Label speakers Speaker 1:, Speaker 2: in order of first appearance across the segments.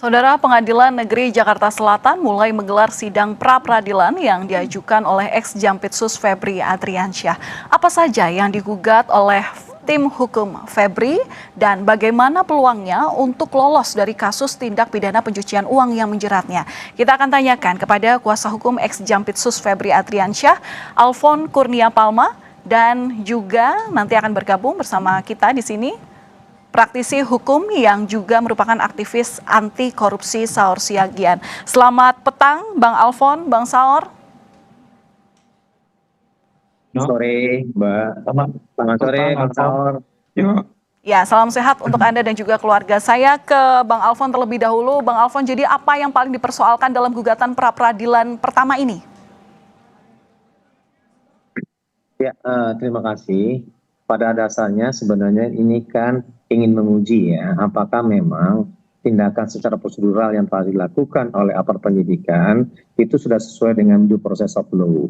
Speaker 1: Saudara, Pengadilan Negeri Jakarta Selatan mulai menggelar sidang pra-peradilan yang diajukan oleh ex-Jampitsus Febri Adriansyah. Apa saja yang digugat oleh tim hukum Febri dan bagaimana peluangnya untuk lolos dari kasus tindak pidana pencucian uang yang menjeratnya? Kita akan tanyakan kepada kuasa hukum ex-Jampitsus Febri Adriansyah, Alfon Kurnia Palma, dan juga nanti akan bergabung bersama kita di sini praktisi hukum yang juga merupakan aktivis anti korupsi Saur Siagian. Selamat petang Bang Alfon, Bang Saur.
Speaker 2: Sore Mbak, selamat sore Bang Saur.
Speaker 1: Ya, salam sehat untuk Anda dan juga keluarga. Saya ke Bang Alfon terlebih dahulu. Bang Alfon, jadi apa yang paling dipersoalkan dalam gugatan pra-peradilan pertama ini?
Speaker 2: Ya, terima kasih. Pada dasarnya sebenarnya ini kan ingin menguji ya, apakah memang tindakan secara prosedural yang telah dilakukan oleh aparat penyidikan itu sudah sesuai dengan due process of law.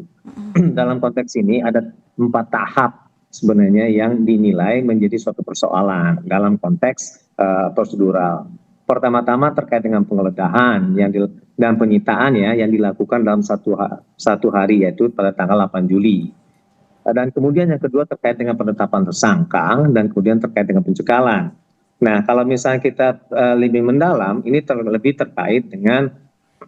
Speaker 2: Dalam konteks ini ada 4 tahap sebenarnya yang dinilai menjadi suatu persoalan dalam konteks prosedural. Pertama-tama terkait dengan penggeledahan dan penyitaan ya yang dilakukan dalam satu hari, yaitu pada tanggal 8 Juli. Dan kemudian yang kedua terkait dengan penetapan tersangka dan kemudian terkait dengan pencekalan. Nah, kalau misalnya kita lebih mendalam, ini lebih terkait dengan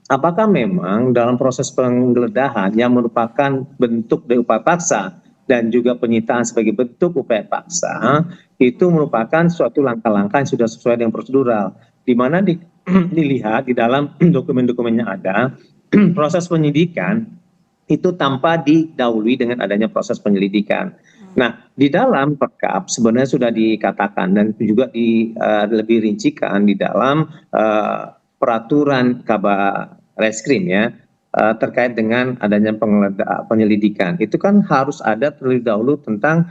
Speaker 2: apakah memang dalam proses penggeledahan yang merupakan bentuk dari upaya paksa dan juga penyitaan sebagai bentuk upaya paksa, itu merupakan suatu langkah-langkah yang sudah sesuai dengan prosedural, di mana dilihat di dalam dokumen-dokumen yang ada, proses penyidikan itu tanpa didahului dengan adanya proses penyelidikan. Nah, di dalam perkap sebenarnya sudah dikatakan dan juga lebih rincikan di dalam peraturan Kabar Reskrim ya, terkait dengan adanya penyelidikan. Itu kan harus ada terlebih dahulu tentang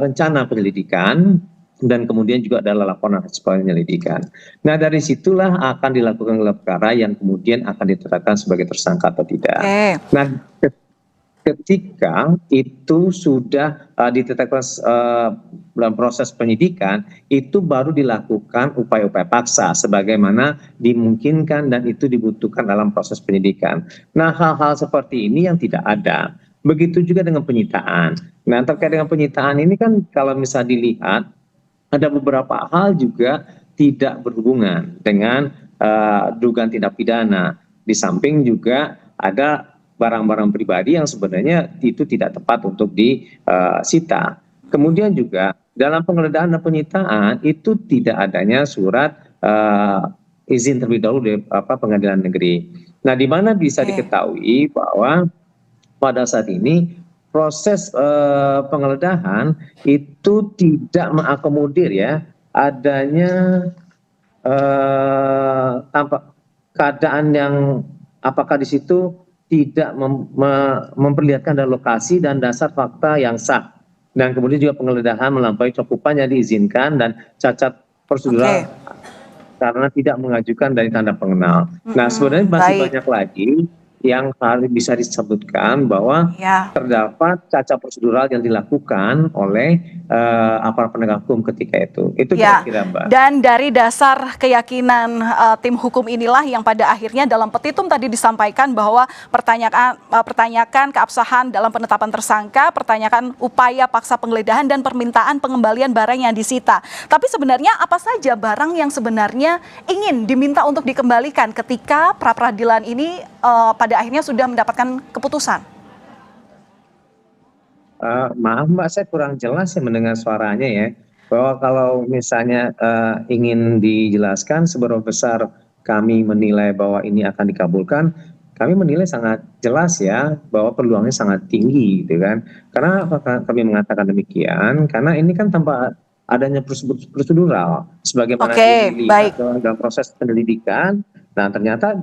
Speaker 2: rencana penyelidikan dan kemudian juga adalah laporan hasil penyelidikan. Nah, dari situlah akan dilakukan gelar perkara yang kemudian akan ditetapkan sebagai tersangka atau tidak. Nah, ketika itu sudah ditetapkan dalam proses penyidikan, itu baru dilakukan upaya-upaya paksa sebagaimana dimungkinkan dan itu dibutuhkan dalam proses penyidikan. Nah, hal-hal seperti ini yang tidak ada. Begitu juga dengan penyitaan. Nah, terkait dengan penyitaan ini kan kalau misalnya dilihat, ada beberapa hal juga tidak berhubungan dengan dugaan tindak pidana. Di samping juga ada barang-barang pribadi yang sebenarnya itu tidak tepat untuk disita. Kemudian juga dalam penggeledahan dan penyitaan itu tidak adanya surat izin terlebih dahulu dari Pengadilan Negeri. Nah, di mana bisa diketahui bahwa pada saat ini proses penggeledahan itu tidak mengakomodir ya adanya keadaan yang apakah di situ tidak memperlihatkan ada lokasi dan dasar fakta yang sah, dan kemudian juga penggeledahan melampaui cakupan yang diizinkan dan cacat prosedural karena tidak mengajukan dari tanda pengenal. Nah, sebenarnya masih banyak lagi yang harus bisa disebutkan bahwa terdapat cacat prosedural yang dilakukan oleh aparat penegak hukum ketika itu. Itu kira-kira Mbak.
Speaker 1: Dan dari dasar keyakinan tim hukum inilah yang pada akhirnya dalam petitum tadi disampaikan bahwa pertanyakan keabsahan dalam penetapan tersangka, pertanyakan upaya paksa penggeledahan dan permintaan pengembalian barang yang disita. Tapi sebenarnya apa saja barang yang sebenarnya ingin diminta untuk dikembalikan ketika pra-peradilan ini pada akhirnya sudah mendapatkan keputusan?
Speaker 2: Maaf Mbak, saya kurang jelas ya mendengar suaranya ya. Bahwa kalau misalnya ingin dijelaskan seberapa besar kami menilai bahwa ini akan dikabulkan, kami menilai sangat jelas ya bahwa peluangnya sangat tinggi gitu kan. Karena kami mengatakan demikian, karena ini kan tanpa adanya prosedural sebagaimana dilihat dalam proses penyelidikan. Nah, ternyata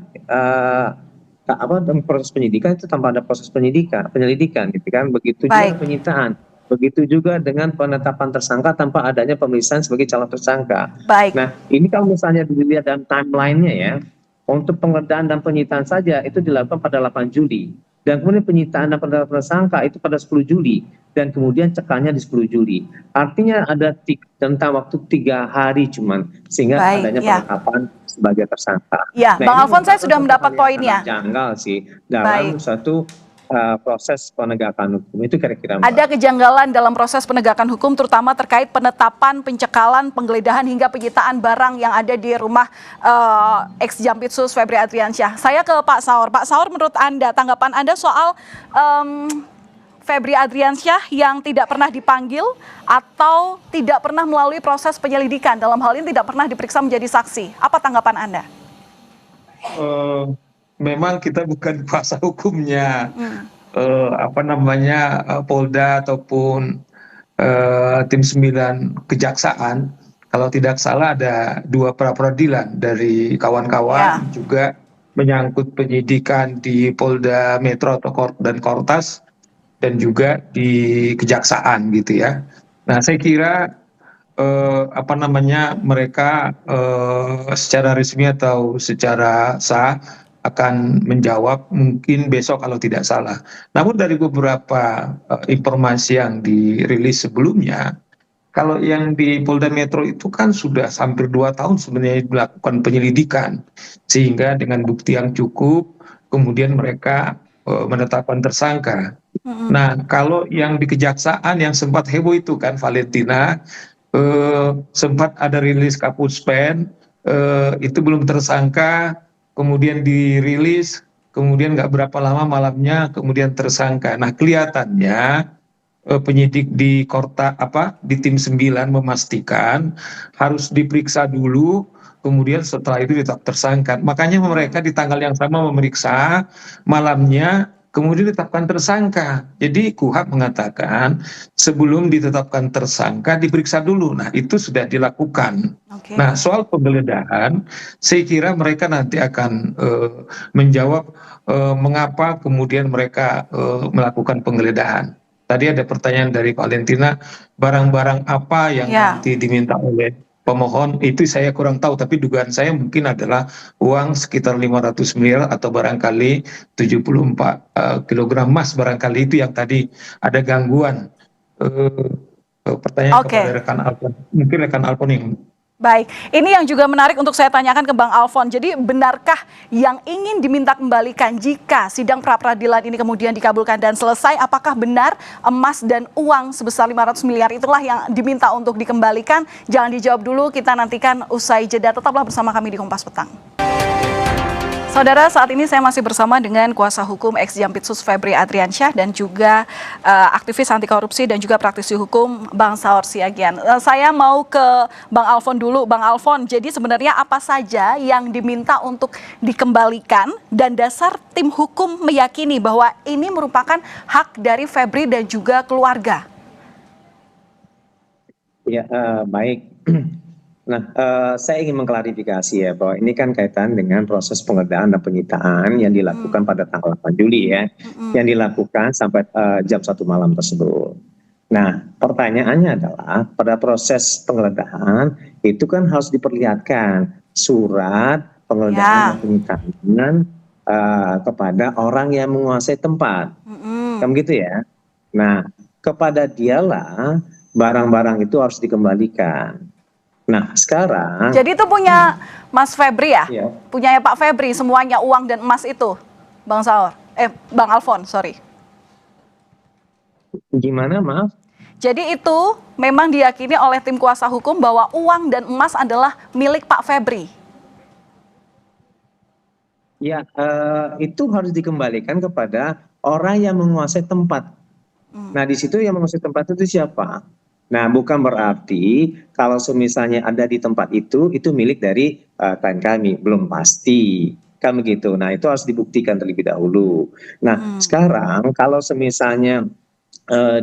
Speaker 2: dalam proses penyidikan itu tanpa ada proses penyelidikan gitu kan. Begitu juga penyitaan, begitu juga dengan penetapan tersangka tanpa adanya pemeriksaan sebagai calon tersangka. Nah, ini kalau misalnya dilihat dalam timeline-nya ya, untuk penggeledahan dan penyitaan saja itu dilakukan pada 8 Juli. Dan kemudian penyitaan dan penetapan tersangka itu pada 10 Juli. Dan kemudian cekalnya di 10 Juli. Artinya ada tentang waktu 3 hari cuman. Sehingga adanya penetapan sebagai tersangka.
Speaker 1: Ya,
Speaker 2: Nah,
Speaker 1: Bang
Speaker 2: ini
Speaker 1: Alfon, saya
Speaker 2: merupakan
Speaker 1: sudah
Speaker 2: suatu
Speaker 1: mendapat
Speaker 2: hal yang
Speaker 1: poinnya.
Speaker 2: sangat janggal sih dalam
Speaker 1: Baik.
Speaker 2: suatu proses penegakan hukum. Itu kira-kira, Mbak.
Speaker 1: Ada kejanggalan dalam proses penegakan hukum, terutama terkait penetapan, pencekalan, penggeledahan hingga penyitaan barang yang ada di rumah ex-Jampitsus Febri Adriansyah. Saya ke Pak Saur. Pak Saur, menurut Anda, tanggapan Anda soal Febri Adriansyah yang tidak pernah dipanggil atau tidak pernah melalui proses penyelidikan, dalam hal ini tidak pernah diperiksa menjadi saksi. Apa tanggapan Anda?
Speaker 3: Memang kita bukan kuasa hukumnya. Polda ataupun tim 9 kejaksaan. Kalau tidak salah ada 2 pra-peradilan dari kawan-kawan, juga menyangkut penyidikan di Polda Metro atau dan Kortas, dan juga di kejaksaan gitu ya. Nah, saya kira mereka secara resmi atau secara sah akan menjawab mungkin besok kalau tidak salah. Namun dari beberapa informasi yang dirilis sebelumnya, kalau yang di Polda Metro itu kan sudah hampir 2 tahun sebenarnya dilakukan penyelidikan, sehingga dengan bukti yang cukup kemudian mereka menetapkan tersangka. Nah, kalau yang di kejaksaan yang sempat heboh itu kan Valentina, sempat ada rilis Kapuspen, itu belum tersangka, kemudian dirilis, kemudian nggak berapa lama malamnya kemudian tersangka. Nah, kelihatannya penyidik di di tim 9 memastikan harus diperiksa dulu, kemudian setelah itu ditetap tersangka. Makanya mereka di tanggal yang sama memeriksa, malamnya kemudian ditetapkan tersangka. Jadi KUHP mengatakan sebelum ditetapkan tersangka diperiksa dulu. Nah, itu sudah dilakukan. Nah, soal penggeledahan, saya kira mereka nanti akan menjawab mengapa kemudian mereka melakukan penggeledahan. Tadi ada pertanyaan dari Valentina, barang-barang apa yang nanti diminta oleh pemohon, itu saya kurang tahu, tapi dugaan saya mungkin adalah uang sekitar 500 miliar atau barangkali 74 kilogram emas, barangkali itu yang tadi ada gangguan. Pertanyaan kepada rekan Alfon, mungkin rekan Alfon yang...
Speaker 1: Baik, ini yang juga menarik untuk saya tanyakan ke Bang Alfon. Jadi benarkah yang ingin diminta kembalikan jika sidang pra-peradilan ini kemudian dikabulkan dan selesai, apakah benar emas dan uang sebesar 500 miliar itulah yang diminta untuk dikembalikan? Jangan dijawab dulu, kita nantikan usai jeda. Tetaplah bersama kami di Kompas Petang. Saudara, saat ini saya masih bersama dengan kuasa hukum ex-Jampitsus Febri Adriansyah dan juga aktivis anti korupsi dan juga praktisi hukum Bang Saur Siagian. Saya mau ke Bang Alfon dulu. Bang Alfon, jadi sebenarnya apa saja yang diminta untuk dikembalikan dan dasar tim hukum meyakini bahwa ini merupakan hak dari Febri dan juga keluarga?
Speaker 2: Ya, baik. Nah, saya ingin mengklarifikasi ya bahwa ini kan kaitan dengan proses penggeledahan dan penyitaan yang dilakukan pada tanggal 8 Juli ya, yang dilakukan sampai jam 1 malam tersebut. Nah, pertanyaannya adalah pada proses penggeledahan itu kan harus diperlihatkan surat penggeledahan dan penyitaan kepada orang yang menguasai tempat, kan gitu ya. Nah, kepada dialah barang-barang itu harus dikembalikan. Nah, sekarang...
Speaker 1: Jadi itu punya Mas Febri ya? Iya. Punyanya Pak Febri, semuanya uang dan emas itu, Bang Saur. Bang Alfon, sorry.
Speaker 2: Gimana, maaf?
Speaker 1: Jadi itu memang diyakini oleh tim kuasa hukum bahwa uang dan emas adalah milik Pak Febri.
Speaker 2: Ya, itu harus dikembalikan kepada orang yang menguasai tempat. Nah, di situ yang menguasai tempat itu siapa? Nah, bukan berarti kalau semisalnya ada di tempat itu milik dari klien kami, belum pasti. Kan begitu. Nah, itu harus dibuktikan terlebih dahulu. Nah, sekarang kalau semisalnya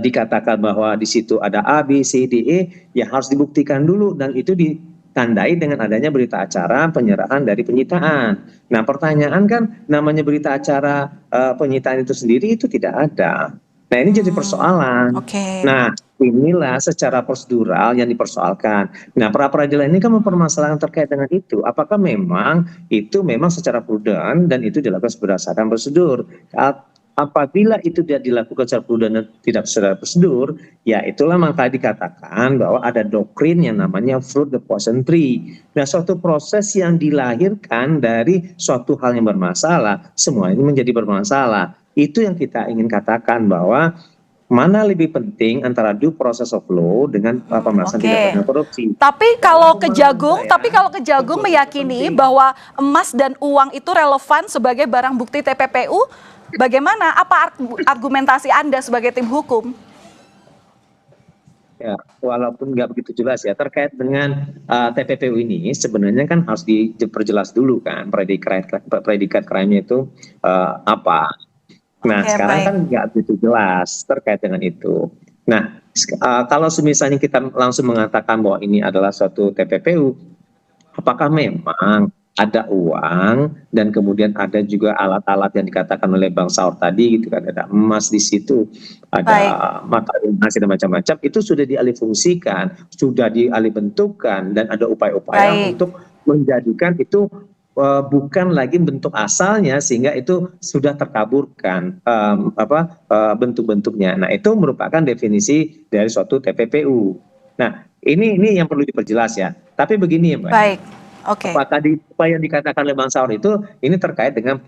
Speaker 2: dikatakan bahwa di situ ada A, B, C, D, E, ya harus dibuktikan dulu dan itu ditandai dengan adanya berita acara penyerahan dari penyitaan. Nah, pertanyaan kan namanya berita acara penyitaan itu sendiri itu tidak ada. Nah, ini jadi persoalan. Nah, inilah secara prosedural yang dipersoalkan. Nah, pra-peradilan ini kan mempermasalahkan terkait dengan itu. Apakah memang itu memang secara prudent dan itu dilakukan berdasarkan prosedur? apabila itu tidak dilakukan secara prudent dan tidak secara prosedur, ya itulah maka dikatakan bahwa ada doktrin yang namanya fruit the poison tree. Nah, suatu proses yang dilahirkan dari suatu hal yang bermasalah, semua ini menjadi bermasalah. Itu yang kita ingin katakan bahwa mana lebih penting antara due process of law dengan pemerasan
Speaker 1: Oke.
Speaker 2: tindak pidana korupsi.
Speaker 1: Tapi kalau Kejagung meyakini bahwa emas dan uang itu relevan sebagai barang bukti TPPU, bagaimana? Apa argumentasi Anda sebagai tim hukum?
Speaker 2: Ya, walaupun nggak begitu jelas ya terkait dengan TPPU ini sebenarnya kan harus diperjelas dulu kan predikat crime-nya itu apa. Nah,
Speaker 1: Oke,
Speaker 2: sekarang
Speaker 1: baik.
Speaker 2: kan nggak begitu jelas terkait dengan itu. Nah, kalau misalnya kita langsung mengatakan bahwa ini adalah suatu TPPU, apakah memang ada uang dan kemudian ada juga alat-alat yang dikatakan oleh Bang Saur tadi gitu kan, ada emas di situ, ada
Speaker 1: Baik.
Speaker 2: mata emas dan macam-macam, itu sudah dialihfungsikan, sudah dialihbentukkan dan ada upaya-upaya
Speaker 1: Baik.
Speaker 2: untuk menjadikan itu bukan lagi bentuk asalnya sehingga itu sudah terkaburkan bentuk-bentuknya. Nah, itu merupakan definisi dari suatu TPPU. Nah, ini yang perlu diperjelas ya. Tapi begini ya, Mbak.
Speaker 1: Baik. Oke.
Speaker 2: Apa yang dikatakan oleh Bang Saur itu ini terkait dengan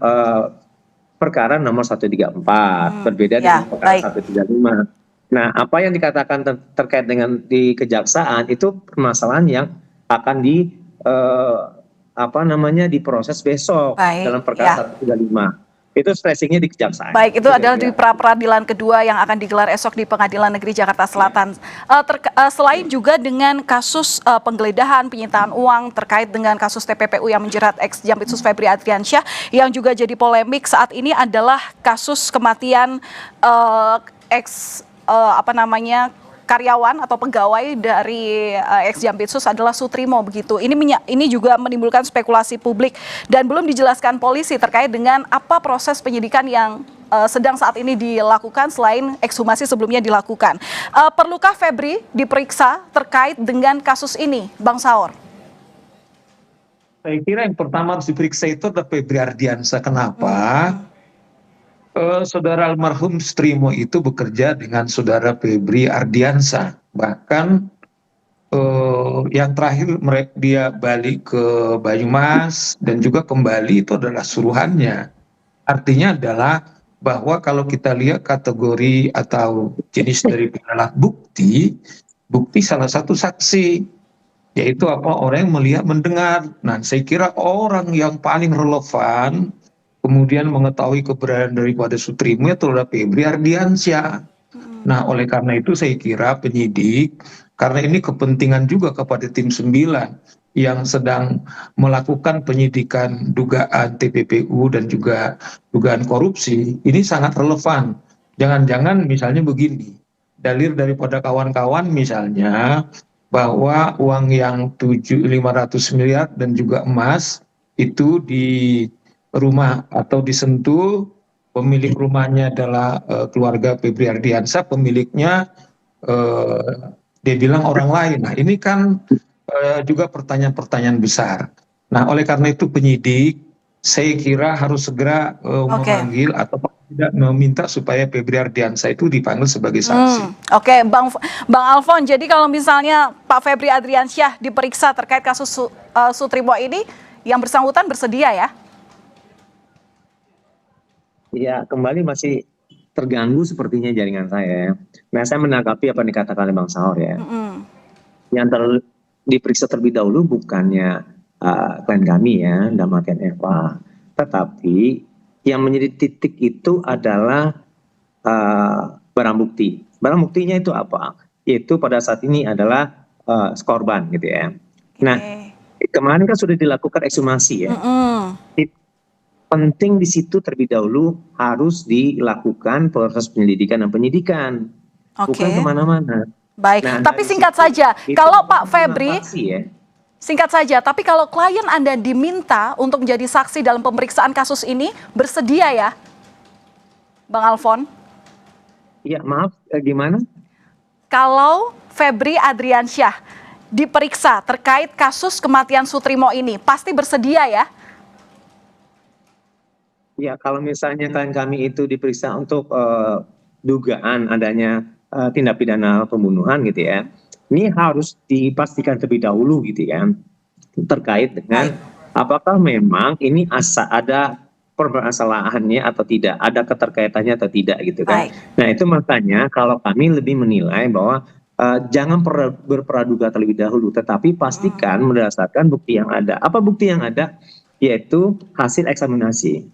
Speaker 2: perkara nomor 134, berbeda
Speaker 1: Ya,
Speaker 2: dengan perkara
Speaker 1: baik.
Speaker 2: 135. Nah, apa yang dikatakan terkait dengan di kejaksaan itu permasalahan yang akan diproses besok
Speaker 1: Baik,
Speaker 2: dalam perkara
Speaker 1: ya.
Speaker 2: 135. Itu stressingnya di kejaksaan.
Speaker 1: Baik, itu
Speaker 2: Gitu
Speaker 1: adalah di
Speaker 2: kira-kira.
Speaker 1: pra-peradilan kedua yang akan digelar esok di Pengadilan Negeri Jakarta Selatan. Selain juga dengan kasus penggeledahan, penyitaan uang terkait dengan kasus TPPU yang menjerat ex-Jampitsus Febri Adriansyah, yang juga jadi polemik saat ini adalah kasus kematian karyawan atau pegawai dari ex-Jampitsus adalah Sutrimo begitu. Ini juga menimbulkan spekulasi publik dan belum dijelaskan polisi terkait dengan apa proses penyidikan yang sedang saat ini dilakukan selain ekshumasi sebelumnya dilakukan. Perlukah Febri diperiksa terkait dengan kasus ini, Bang Saur?
Speaker 3: Saya kira yang pertama harus diperiksa itu adalah Febri Ardiansyah. Kenapa? Saudara almarhum Sutrimo itu bekerja dengan saudara Febri Ardiansyah. Bahkan yang terakhir dia balik ke Banyumas dan juga kembali itu adalah suruhannya. Artinya adalah bahwa kalau kita lihat kategori atau jenis dari alat bukti salah satu saksi, yaitu orang yang melihat mendengar. Nah, saya kira orang yang paling relevan kemudian mengetahui keberadaan daripada Sutrimo itu adalah Febri Ardiansyah. Nah, oleh karena itu saya kira penyidik, karena ini kepentingan juga kepada tim 9 yang sedang melakukan penyidikan dugaan TPPU dan juga dugaan korupsi, ini sangat relevan. Jangan-jangan misalnya begini, dalil daripada kawan-kawan misalnya bahwa uang yang 500 miliar dan juga emas itu di rumah atau disentuh, pemilik rumahnya adalah keluarga Febri Ardiansyah, pemiliknya dia bilang orang lain. Nah, ini kan juga pertanyaan-pertanyaan besar. Nah, oleh karena itu penyidik saya kira harus segera memanggil atau tidak meminta supaya Febri Ardiansyah itu dipanggil sebagai saksi.
Speaker 1: Oke, Bang Alfon, jadi kalau misalnya Pak Febri Adriansyah diperiksa terkait kasus Sutrimo ini, yang bersangkutan bersedia ya?
Speaker 2: Ya, kembali masih terganggu sepertinya jaringan saya. Nah, saya menanggapi apa yang dikatakan oleh Bang Saur ya. Yang diperiksa terlebih dahulu bukannya klien kami ya, dalam artian Eva. Tetapi yang menjadi titik itu adalah barang bukti. Barang buktinya itu apa? Itu pada saat ini adalah korban gitu ya. Nah, kemarin kan sudah dilakukan ekshumasi ya. Penting di situ terlebih dahulu harus dilakukan proses penyelidikan dan penyidikan, bukan kemana-mana.
Speaker 1: Baik, nah, tapi singkat saja, kalau Pak Febri, singkat saja, tapi kalau klien Anda diminta untuk menjadi saksi dalam pemeriksaan kasus ini, bersedia ya, Bang Alfon?
Speaker 2: Iya, maaf, gimana?
Speaker 1: Kalau Febri Adriansyah diperiksa terkait kasus kematian Sutrimo ini, pasti bersedia ya?
Speaker 2: Ya, kalau misalnya klien kami itu diperiksa untuk dugaan adanya tindak pidana pembunuhan gitu ya, ini harus dipastikan terlebih dahulu gitu ya, terkait dengan
Speaker 1: Baik,
Speaker 2: apakah memang ini ada permasalahannya atau tidak, ada keterkaitannya atau tidak gitu kan.
Speaker 1: baik,
Speaker 2: Nah itu makanya kalau kami lebih menilai bahwa jangan berpraduga terlebih dahulu, tetapi pastikan berdasarkan bukti yang ada. Apa bukti yang ada? Yaitu hasil eksaminasi.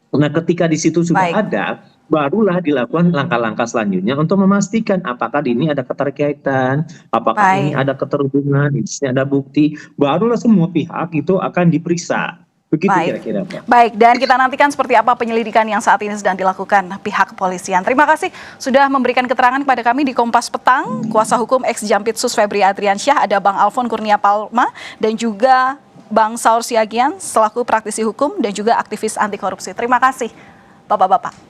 Speaker 2: Nah, ketika di situ sudah
Speaker 1: baik,
Speaker 2: ada, barulah dilakukan langkah-langkah selanjutnya untuk memastikan apakah ini ada keterkaitan, apakah ini
Speaker 1: baik,
Speaker 2: ada keterhubungan, di sini ada bukti, barulah semua pihak itu akan diperiksa. Begitu
Speaker 1: baik.
Speaker 2: kira-kira, Pak.
Speaker 1: Baik, dan kita nantikan seperti apa penyelidikan yang saat ini sedang dilakukan pihak kepolisian. Terima kasih sudah memberikan keterangan kepada kami di Kompas Petang. Kuasa hukum ex Jampitsus Febri Adriansyah, ada Bang Alfon Kurnia Palma, dan juga Bang Saur Siagian selaku praktisi hukum dan juga aktivis anti korupsi. Terima kasih, Bapak-Bapak.